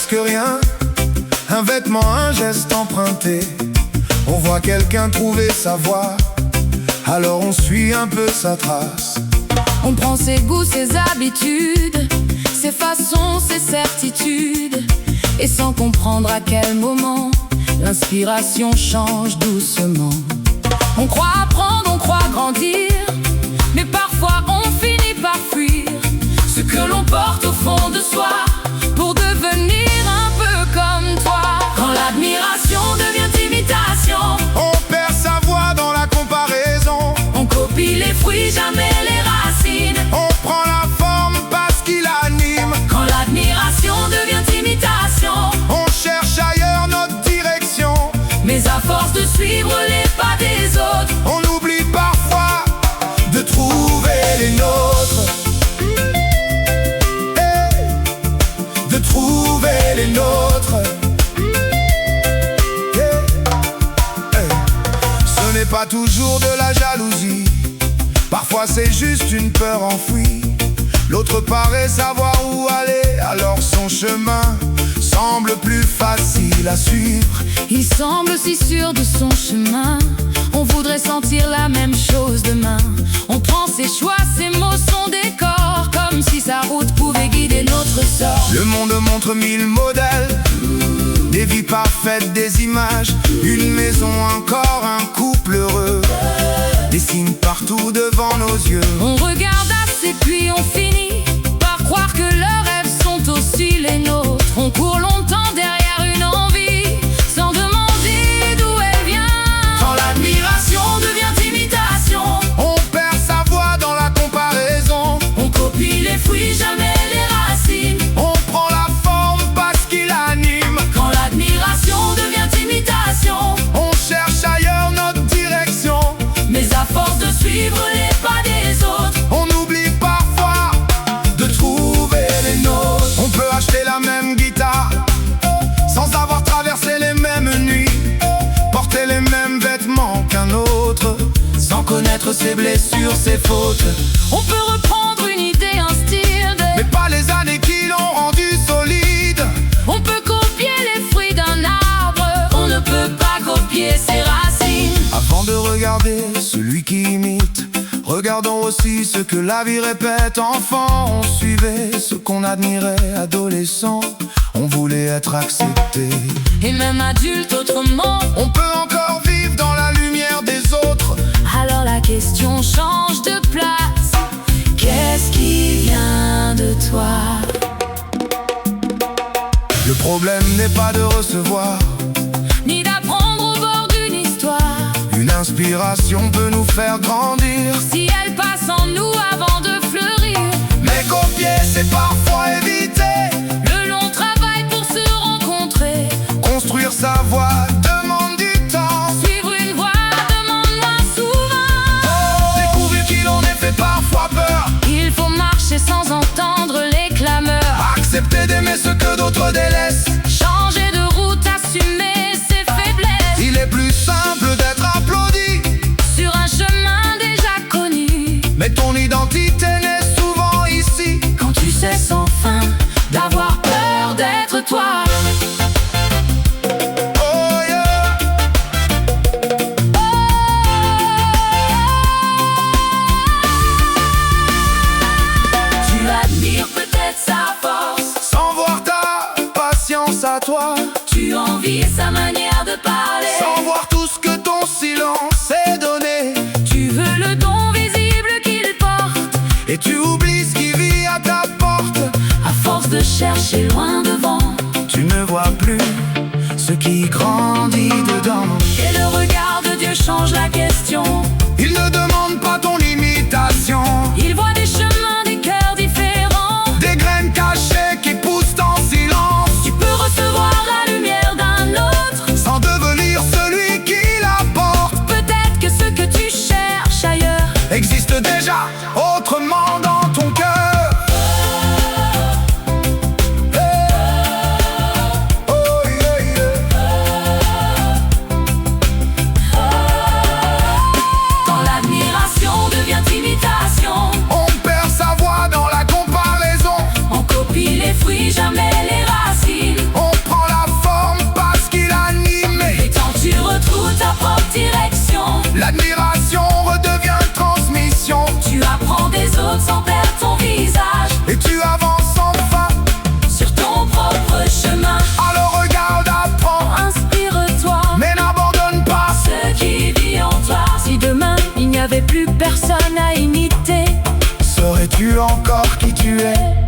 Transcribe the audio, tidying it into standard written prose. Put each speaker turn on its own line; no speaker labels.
presque rien, un vêtement, un geste emprunté. On voit quelqu'un trouver sa voie, alors on suit un peu sa trace.
On prend ses goûts, ses habitudes, ses façons, ses certitudes, et sans comprendre à quel moment l'inspiration change doucement. On croit apprendre, on croit grandir, mais parfois on finit par fuir ce que l'on porte au fond de soi, pour devenir un peu comme toi. Quand l'admiration devient imitation,
on perd sa voix dans la comparaison.
on copie les fruits, jamais les racines.
On prend la forme parce qu'il anime.
Quand l'admiration devient imitation,
On cherche ailleurs notre direction.
mais à force de suivre les pas des autres,
On oublie parfois de trouver les nôtres. De trouver les nôtres. Ce n'est pas toujours de la jalousie, parfois c'est juste une peur enfouie. L'autre paraît savoir où aller, alors son chemin semble plus facile à suivre.
il semble si sûr de son chemin. On voudrait sentir la même chose demain. On prend ses choix, ses mots, son décor, comme si sa route pouvait guider notre sort.
Le monde montre 1000 modèles, des vies parfaites, des images, une maison, un corps, un couple heureux, des signes partout devant nos yeux.
On regarde assez puis on finit par croire que leurs rêves sont aussi les nôtres. On court longtemps derrière une envie, sans demander d'où elle vient.
Quand
l'admiration devient imitation,
on perd sa voix dans la comparaison.
on copie les fruits, jamais les racines.
On prend la forme parce qu'il anime.
Quand l'admiration devient imitation,
On cherche ailleurs notre direction.
mais à force de suivre les pas des autres,
On oublie parfois de trouver les nôtres. On peut acheter la même guitare sans avoir traversé les mêmes nuits, porter les mêmes vêtements qu'un autre, sans connaître ses blessures, ses fautes.
on peut reprendre une idée, un style
Mais pas les années qui l'ont rendu solide.
On peut copier les fruits d'un arbre, on ne peut pas copier ses racines.
Avant de regarder celui qui imite, regardons aussi ce que la vie répète. Enfant, on suivait ce qu'on admirait. Adolescent, on voulait être accepté.
Et même adulte autrement,
On peut encore vivre dans la lumière des autres.
alors la question change de place. Qu'est-ce qui vient de toi?
Le problème n'est pas de recevoir.
Ni d'apprendre au bord d'une histoire.
Une inspiration peut nous faire grandir.
Si elle passe en nous avant de fleurir,
Mais copier, c'est parfois éviter.
le long travail pour se rencontrer.
Construire sa voie demande du temps.
Suivre une voie demande moins souvent.
Découvrir qui l'on est fait parfois peur.
Il faut marcher sans entendre les clameurs.
Accepter d'aimer ce que d'autres délaissent.
Changer de route, assumer ses faiblesses.
Il est plus simple d'être applaudi,
Sur un chemin déjà connu,
mais ton identité naît souvent ici.
quand tu cesses enfin d'avoir peur d'être toi.
Oh yeah.
Tu admires peut-être sa force,
Sans voir ta patience à toi,
tu envies sa manière de parler.
sans voir tout ce que ton silence est donné,
Tu veux le don visible qu'il porte,
et tu oublies ce qui vit à ta porte.
à force de chercher loin devant,
Tu ne vois plus ce qui grandit dedans.
et le regard de Dieu change la question.
Il ne demande pas ton imitation,
Il voit des chemins, des cœurs différents.
des graines cachées qui poussent en silence,
Tu peux recevoir la lumière d'un autre.
sans devenir celui qui l'apporte.
Peut-être que ce que tu cherches ailleurs
Existe déjà autrement dans ton cœur. Oh yeah, yeah.
Quand l'admiration devient personne à imiter.
Saurais-tu encore qui tu es?